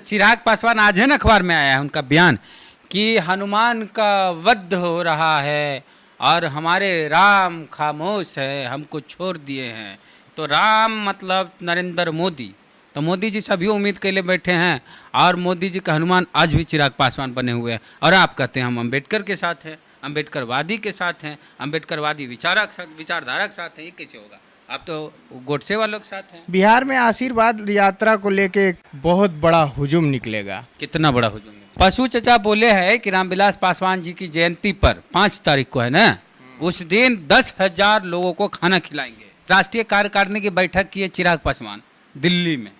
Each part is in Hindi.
चिराग पासवान आज है ना अखबार में आया है उनका बयान कि हनुमान का वध हो रहा है और हमारे राम खामोश है, हमको छोड़ दिए हैं। तो राम मतलब नरेंद्र मोदी। तो मोदी जी सभी उम्मीद के लिए बैठे हैं और मोदी जी का हनुमान आज भी चिराग पासवान बने हुए हैं। और आप कहते हैं हम अम्बेडकर के साथ हैं, अम्बेडकरवादी के साथ हैं, अम्बेडकरवादी विचारधारा के साथ हैं। ये कैसे होगा? आप तो गोडसे वालों के साथ हैं। बिहार में आशीर्वाद यात्रा को लेके एक बहुत बड़ा हुजूम निकलेगा। कितना बड़ा हुजूम? पशु चचा बोले हैं कि रामविलास पासवान जी की जयंती पर 5 तारीख को है ना, उस दिन 10,000 लोगों को खाना खिलाएंगे। राष्ट्रीय कार्यकारिणी की बैठक की है चिराग पासवान दिल्ली में।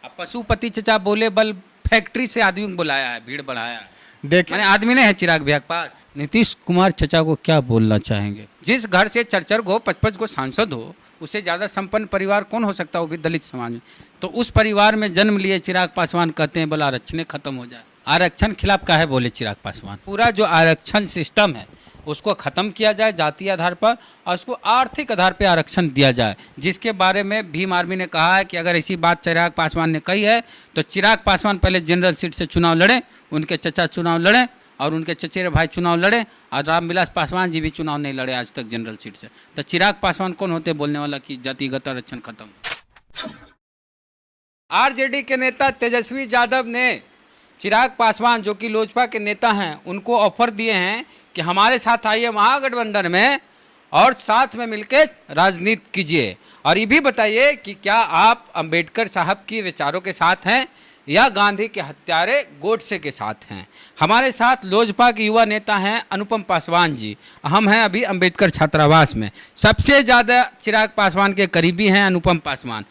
अब पशुपति चचा बोले बल फैक्ट्री से आदमी को बुलाया है, भीड़ बढ़ाया है। देखिए मैंने आदमी नहीं है चिराग भैया के पास। नीतीश कुमार चचा को क्या बोलना चाहेंगे? जिस घर से 4-4 गो 5-5 गो सांसद हो, उससे ज़्यादा संपन्न परिवार कौन हो सकता है, वो भी दलित समाज में। तो उस परिवार में जन्म लिए चिराग पासवान कहते हैं बोला आरक्षण खत्म हो जाए। आरक्षण खिलाफ काहे बोले चिराग पासवान? पूरा जो आरक्षण सिस्टम है उसको ख़त्म किया जाए जातीय आधार पर, और उसको आर्थिक आधार पर आरक्षण दिया जाए, जिसके बारे में भीम आर्मी ने कहा है कि अगर ऐसी बात चिराग पासवान ने कही है तो चिराग पासवान पहले जनरल सीट से चुनाव लड़ें, उनके चचा चुनाव लड़ें और उनके चचेरे भाई चुनाव लड़े, और रामविलास पासवान जी भी चुनाव नहीं लड़े आज तक जनरल सीट से। तो चिराग पासवान कौन होते बोलने वाला कि जातिगत आरक्षण खत्म? आरजेडी के नेता तेजस्वी यादव ने चिराग पासवान जो कि लोजपा के नेता हैं उनको ऑफर दिए हैं कि हमारे साथ आइए महागठबंधन में और साथ में मिलकर राजनीति कीजिए। और ये भी बताइए कि क्या आप अंबेडकर साहब की विचारों के साथ हैं या गांधी के हत्यारे गोडसे के साथ हैं? हमारे साथ लोजपा के युवा नेता हैं अनुपम पासवान जी। हम हैं अभी अंबेडकर छात्रावास में। सबसे ज़्यादा चिराग पासवान के करीबी हैं अनुपम पासवान।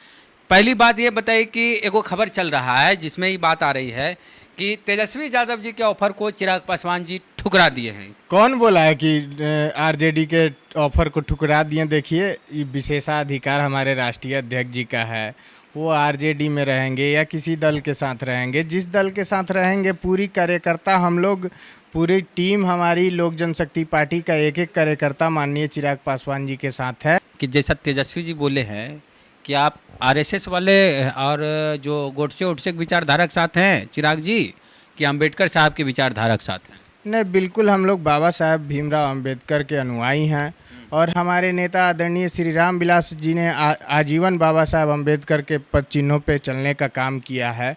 पहली बात ये बताइए कि एगो खबर चल रहा है जिसमें ये बात आ रही है कि तेजस्वी यादव जी के ऑफर को चिराग पासवान जी ठुकरा दिए हैं। कौन बोला है कि आरजेडी के ऑफर को ठुकरा दिए? देखिए, ये विशेषाधिकार हमारे राष्ट्रीय अध्यक्ष जी का है। वो आरजेडी में रहेंगे या किसी दल के साथ रहेंगे, जिस दल के साथ रहेंगे पूरी कार्यकर्ता हम लोग, पूरी टीम हमारी लोक जनशक्ति पार्टी का एक एक कार्यकर्ता माननीय चिराग पासवान जी के साथ है। कि जैसा तेजस्वी जी बोले हैं कि आप आरएसएस वाले और जो गोडसे ओडसे के विचारधारा के साथ हैं चिराग जी, कि अम्बेडकर साहब के विचारधारा के साथ हैं? नहीं, बिल्कुल हम लोग बाबा साहब भीमराव अम्बेडकर के अनुयायी हैं और हमारे नेता आदरणीय श्री रामविलास जी ने आजीवन बाबा साहब अम्बेडकर के पद चिन्हों पे चलने का काम किया है।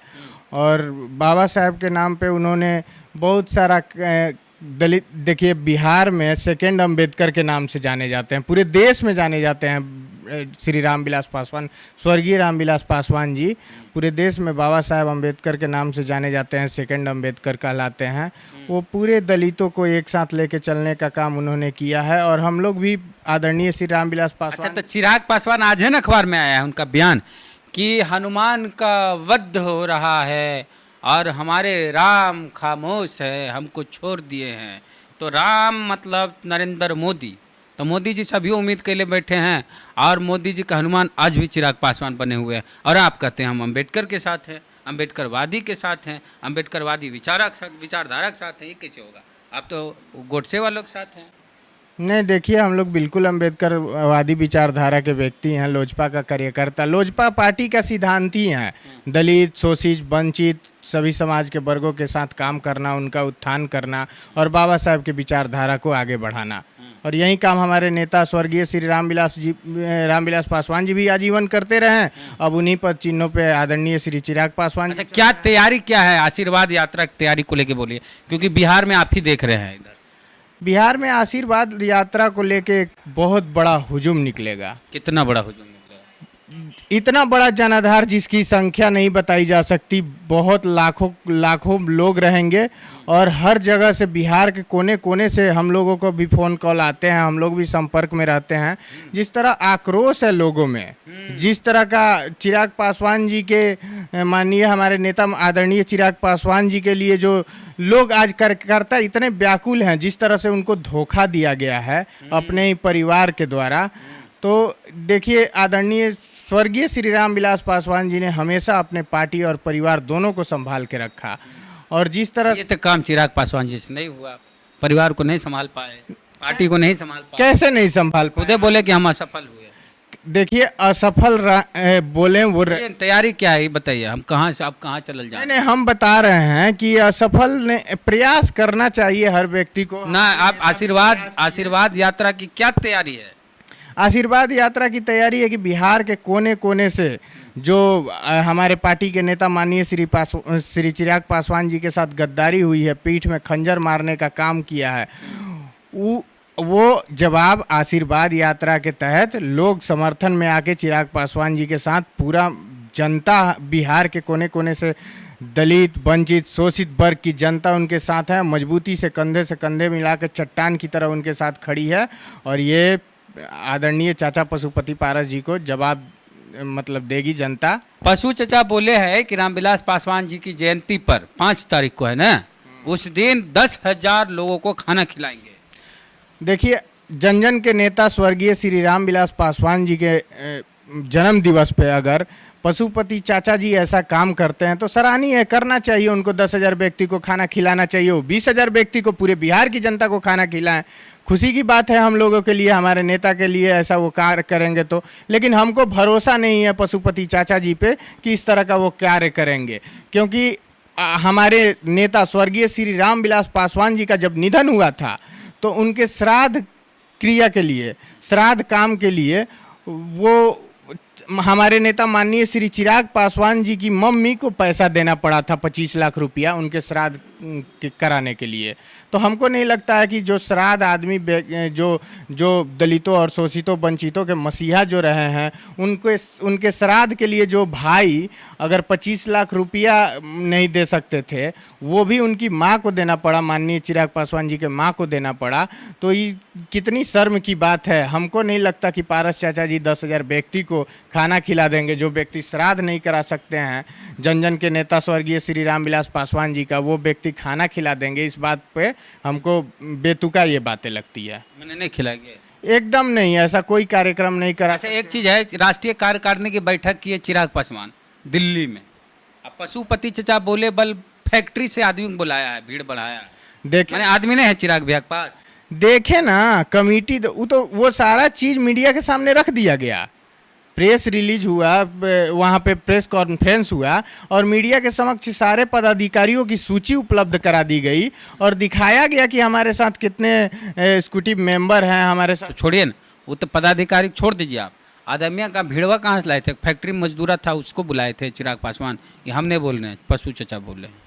और बाबा साहब के नाम पे उन्होंने बहुत सारा दलित, देखिए बिहार में सेकेंड अम्बेडकर के नाम से जाने जाते हैं, पूरे देश में जाने जाते हैं श्री रामविलास पासवान, स्वर्गीय रामविलास पासवान जी पूरे देश में बाबा साहब अम्बेडकर के नाम से जाने जाते हैं, सेकंड अम्बेडकर कहलाते हैं। वो पूरे दलितों को एक साथ लेके चलने का काम उन्होंने किया है और हम लोग भी आदरणीय श्री रामविलास पासवान। अच्छा, तो चिराग पासवान आज है ना अखबार में आया है उनका बयान कि हनुमान का वध हो रहा है और हमारे राम खामोश है, हमको छोड़ दिए हैं। तो राम मतलब नरेंद्र मोदी। तो मोदी जी सभी उम्मीद के लिए बैठे हैं और मोदी जी का हनुमान आज भी चिराग पासवान बने हुए हैं। और आप कहते हैं हम अम्बेडकर के साथ हैं, अम्बेडकरवादी के साथ हैं, अम्बेडकरवादी विचारधारा के साथ हैं। ये कैसे होगा? आप तो गोडसे वालों के साथ हैं। नहीं, देखिए हम लोग बिल्कुल अम्बेडकरवादी विचारधारा के व्यक्ति हैं, लोजपा का कार्यकर्ता, लोजपा पार्टी का सिद्धांती हैं। दलित, शोषित, वंचित सभी समाज के वर्गों के साथ काम करना, उनका उत्थान करना और बाबा साहब के विचारधारा को आगे बढ़ाना। और यही काम हमारे नेता स्वर्गीय श्री रामविलास पासवान जी भी आजीवन करते रहे हैं। अब उन्हीं पर चिन्हों पे आदरणीय श्री चिराग पासवान। अच्छा, क्या तैयारी क्या है आशीर्वाद यात्रा की तैयारी को लेके बोलिए, क्योंकि बिहार में आप ही देख रहे हैं। इधर बिहार में आशीर्वाद यात्रा को लेके एक बहुत बड़ा हुजूम निकलेगा। कितना बड़ा हुजूम? इतना बड़ा जनाधार जिसकी संख्या नहीं बताई जा सकती, बहुत लाखों लोग रहेंगे और हर जगह से, बिहार के कोने कोने से हम लोगों को भी फ़ोन कॉल आते हैं, हम लोग भी संपर्क में रहते हैं। जिस तरह आक्रोश है लोगों में, जिस तरह का चिराग पासवान जी के माननीय हमारे नेता आदरणीय चिराग पासवान जी के लिए जो लोग आज कार्यकर्ता इतने व्याकुल हैं, जिस तरह से उनको धोखा दिया गया है अपने ही परिवार के द्वारा। तो देखिए, आदरणीय स्वर्गीय श्री रामविलास पासवान जी ने हमेशा अपने पार्टी और परिवार दोनों को संभाल के रखा। और जिस तरह ये तो काम चिराग पासवान जी से नहीं हुआ, परिवार को नहीं संभाल पाए, पार्टी को नहीं संभाल पाए। कैसे नहीं संभाल पाए? खुदे बोले कि हम असफल हुए। देखिए असफल बोले वो ये तैयारी क्या है ये बताइए, हम कहाँ से, अब कहाँ चलल जाए? नहीं, हम बता रहे हैं कि असफल ने प्रयास करना चाहिए हर व्यक्ति को। ना आप आशीर्वाद यात्रा की क्या तैयारी है? आशीर्वाद यात्रा की तैयारी है कि बिहार के कोने कोने से जो हमारे पार्टी के नेता माननीय श्री चिराग पासवान जी के साथ गद्दारी हुई है, पीठ में खंजर मारने का काम किया है, वो जवाब आशीर्वाद यात्रा के तहत लोग समर्थन में आके चिराग पासवान जी के साथ पूरा जनता बिहार के कोने कोने से दलित, वंचित, शोषित वर्ग की जनता उनके साथ है, मजबूती से कंधे मिला के चट्टान की तरह उनके साथ खड़ी है। और ये आदरणीय चाचा पशुपति पारस जी को जवाब मतलब देगी जनता। पशु चचा बोले हैं कि रामविलास पासवान जी की जयंती पर 5 तारीख को है ना, उस दिन 10,000 लोगों को खाना खिलाएंगे। देखिए, जन जन के नेता स्वर्गीय श्री रामविलास पासवान जी के जन्म दिवस पे अगर पशुपति चाचा जी ऐसा काम करते हैं तो सराहनीय है, करना चाहिए उनको। 10,000 व्यक्ति को खाना खिलाना चाहिए, वो 20,000 व्यक्ति को, पूरे बिहार की जनता को खाना खिलाएं। खुशी की बात है हम लोगों के लिए, हमारे नेता के लिए ऐसा वो कार्य करेंगे तो। लेकिन हमको भरोसा नहीं है पशुपति चाचा जी पे कि इस तरह का वो कार्य करेंगे, क्योंकि हमारे नेता स्वर्गीय श्री रामविलास पासवान जी का जब निधन हुआ था तो उनके श्राद्ध क्रिया के लिए, श्राद्ध काम के लिए वो हमारे नेता माननीय श्री चिराग पासवान जी की मम्मी को पैसा देना पड़ा था, 25 लाख रुपया उनके श्राद्ध कराने के लिए। तो हमको नहीं लगता है कि जो श्राद्ध आदमी जो दलितों और शोषितों वंचितों के मसीहा जो रहे हैं, उनके श्राद्ध के लिए जो भाई अगर 25 लाख रुपया नहीं दे सकते थे, वो भी उनकी माँ को देना पड़ा, माननीय चिराग पासवान जी के माँ को देना पड़ा। तो ये कितनी शर्म की बात है। हमको नहीं लगता कि पारस चाचा जी 10,000 व्यक्ति को खाना खिला देंगे। जो व्यक्ति श्राद्ध नहीं करा सकते हैं, जन जन के नेता स्वर्गीय श्री रामविलास पासवान जी का, वो व्यक्ति खाना खिला देंगे। इस बात पे हमको बेतुका ये बातें लगती है। मैंने नहीं खिलाएंगे, एकदम नहीं, ऐसा कोई कार्यक्रम नहीं करा। अच्छा, एक चीज है, राष्ट्रीय कार्यकारिणी की बैठक की है चिराग पासवान दिल्ली में। अब पशुपति चचा बोले बल फैक्ट्री से आदमी को बुलाया है, भीड़ बढ़ाया। देखे मैंने आदमी नहीं है चिराग भैया के पास, देखे ना कमेटी, वो सारा चीज मीडिया के सामने रख दिया गया। प्रेस रिलीज हुआ, वहाँ पे प्रेस कॉन्फ्रेंस हुआ और मीडिया के समक्ष सारे पदाधिकारियों की सूची उपलब्ध करा दी गई और दिखाया गया कि हमारे साथ कितने एग्जीक्यूटिव मेंबर हैं हमारे साथ। तो छोड़िए ना, वो तो पदाधिकारी छोड़ दीजिए आप। आदमिया का भीड़वा कहाँ से लाए थे? फैक्ट्री में मजदूरा था, उसको बुलाए थे चिराग पासवान। ये हम नहीं बोल रहे हैं, पशु चचा बोल रहे हैं।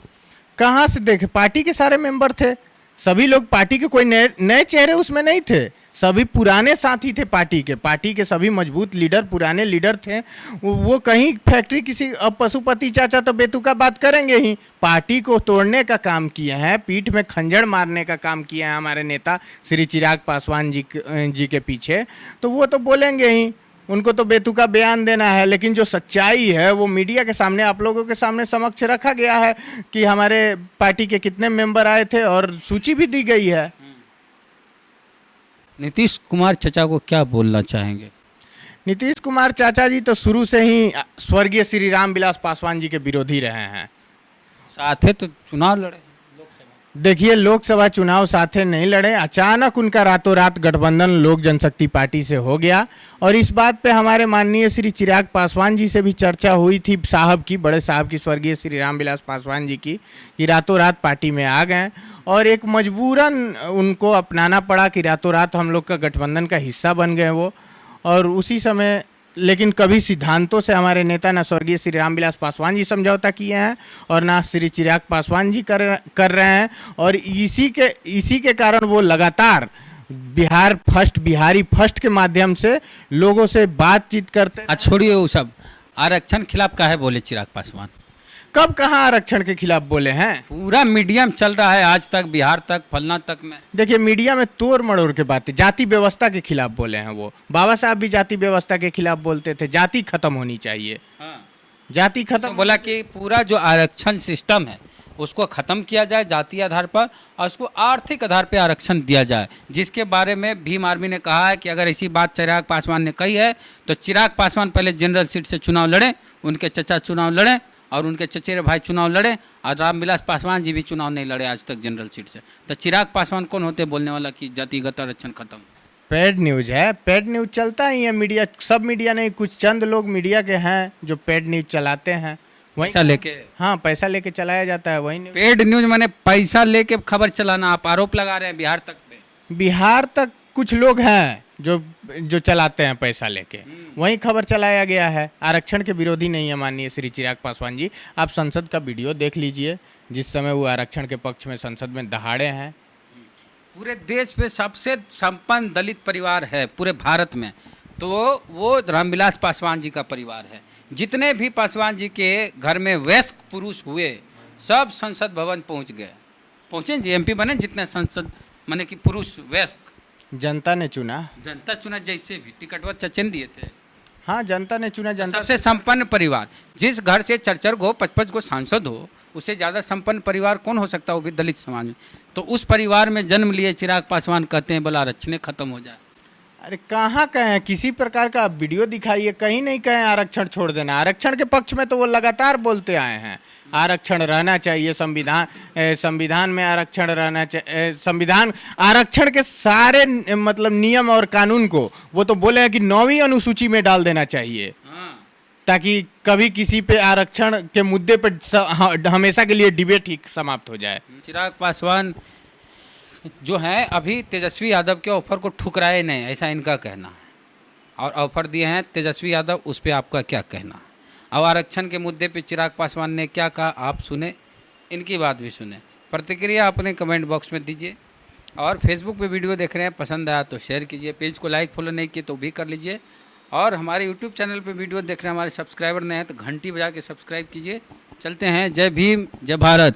कहाँ से देखे? पार्टी के सारे मेंबर थे, सभी लोग पार्टी के, कोई नए चेहरे उसमें नहीं थे, सभी पुराने साथी थे पार्टी के सभी मजबूत लीडर, पुराने लीडर थे। वो कहीं फैक्ट्री किसी, अब पशुपति चाचा तो बेतुका बात करेंगे ही, पार्टी को तोड़ने का काम किए हैं, पीठ में खंजर मारने का काम किए हैं हमारे नेता श्री चिराग पासवान जी के पीछे, तो वो तो बोलेंगे ही, उनको तो बेतुका बयान देना है। लेकिन जो सच्चाई है वो मीडिया के सामने, आप लोगों के सामने समक्ष रखा गया है कि हमारे पार्टी के कितने मेंबर आए थे और सूची भी दी गई है। नीतीश कुमार चचा को क्या बोलना चाहेंगे? नीतीश कुमार चाचा जी तो शुरू से ही स्वर्गीय श्री रामविलास पासवान जी के विरोधी रहे हैं। साथ है तो चुनाव लड़े लोकसभा। देखिए, लोकसभा चुनाव साथे नहीं लड़े, अचानक उनका रातों रात गठबंधन लोक जनशक्ति पार्टी से हो गया। और इस बात पे हमारे माननीय श्री चिराग पासवान जी से भी चर्चा हुई थी, साहब की, बड़े साहब की, स्वर्गीय श्री रामविलास पासवान जी की, कि रातों रात पार्टी में आ गए और एक मजबूरन उनको अपनाना पड़ा कि रातों रात हम लोग का गठबंधन का हिस्सा बन गए वो। और उसी समय, लेकिन कभी सिद्धांतों से हमारे नेता ना स्वर्गीय श्री रामविलास पासवान जी समझौता किए हैं और ना श्री चिराग पासवान जी कर रहे हैं। और इसी के कारण वो लगातार बिहारी फर्स्ट के माध्यम से लोगों से बातचीत करते हैं। छोड़िए वो सब, आरक्षण खिलाफ काहे बोले चिराग पासवान? कब कहाँ आरक्षण के खिलाफ बोले हैं? पूरा मीडिया में चल रहा है आज तक, बिहार तक, फलना तक में। देखिए, मीडिया में तोड़ मड़ोड़ के बातें, जाति व्यवस्था के खिलाफ बोले हैं वो। बाबा साहब भी जाति व्यवस्था के खिलाफ बोलते थे, जाति खत्म होनी चाहिए। हाँ। जाति खत्म, तो बोला कि पूरा जो आरक्षण सिस्टम है उसको खत्म किया जाए जाति आधार पर, और उसको आर्थिक आधार पर आरक्षण दिया जाए। जिसके बारे में भीम आर्मी ने कहा है कि अगर ऐसी बात चिराग पासवान ने कही है तो चिराग पासवान पहले जनरल सीट से चुनाव लड़ें, उनके चचा चुनाव लड़ें और उनके चचेरे भाई चुनाव लड़े, और रामविलास पासवान जी भी चुनाव नहीं लड़े आज तक जनरल सीट से। तो चिराग पासवान कौन होते बोलने वाला कि जातिगत आरक्षण खत्म? पेड न्यूज है, पेड न्यूज चलता ही है। मीडिया, सब मीडिया नहीं, कुछ चंद लोग मीडिया के हैं जो पेड न्यूज चलाते हैं। वही पैसा लेके, हाँ, पैसा लेके चलाया जाता है वही न्यूज। पेड न्यूज माने पैसा लेके खबर चलाना। आप आरोप लगा रहे हैं बिहार तक में। बिहार तक कुछ लोग हैं जो चलाते हैं पैसा लेके, वही खबर चलाया गया है। आरक्षण के विरोधी नहीं है माननीय श्री चिराग पासवान जी। आप संसद का वीडियो देख लीजिए, जिस समय वो आरक्षण के पक्ष में संसद में दहाड़े हैं। पूरे देश में सबसे संपन्न दलित परिवार है पूरे भारत में, तो वो रामविलास पासवान जी का परिवार है। जितने भी पासवान जी के घर में वयस्क पुरुष हुए, सब संसद भवन पहुँचे जी, एमपी बने। जितने संसद माने कि पुरुष वयस्क जनता ने चुना, जनता चुना, जैसे भी टिकटवा चचन दिए थे। हाँ, जनता ने चुना। जनता सबसे संपन्न परिवार, जिस घर से 4-4 गो 5-5 गो सांसद हो, उससे ज़्यादा संपन्न परिवार कौन हो सकता है, वो भी दलित समाज में। तो उस परिवार में जन्म लिए चिराग पासवान कहते हैं बोला आरक्षण खत्म हो जाए। अरे कहाँ कहें, किसी प्रकार का आप वीडियो दिखाइए, कहीं नहीं कहें आरक्षण छोड़ देना। आरक्षण के पक्ष में तो वो लगातार बोलते आए हैं, आरक्षण रहना चाहिए, संविधान में आरक्षण रहना चाहिए। संविधान आरक्षण के सारे मतलब नियम और कानून को वो तो बोले हैं कि 9वीं अनुसूची में डाल देना चाहिए, ताकि कभी किसी पे आरक्षण के मुद्दे पर हमेशा के लिए डिबेट ही समाप्त हो जाए। चिराग पासवान जो हैं अभी तेजस्वी यादव के ऑफर को ठुकराए नहीं, ऐसा इनका कहना है। और ऑफर दिए हैं तेजस्वी यादव, उस पर आपका क्या कहना? और आरक्षण के मुद्दे पे चिराग पासवान ने क्या कहा, आप सुने, इनकी बात भी सुने। प्रतिक्रिया अपने कमेंट बॉक्स में दीजिए। और फेसबुक पे वीडियो देख रहे हैं, पसंद आया तो शेयर कीजिए, पेज को लाइक फॉलो नहीं किए तो भी कर लीजिए। और हमारे यूट्यूब चैनल पे वीडियो देख रहे हैं, हमारे सब्सक्राइबर नए हैं तो घंटी बजा के सब्सक्राइब कीजिए। चलते हैं, जय भीम, जय भारत।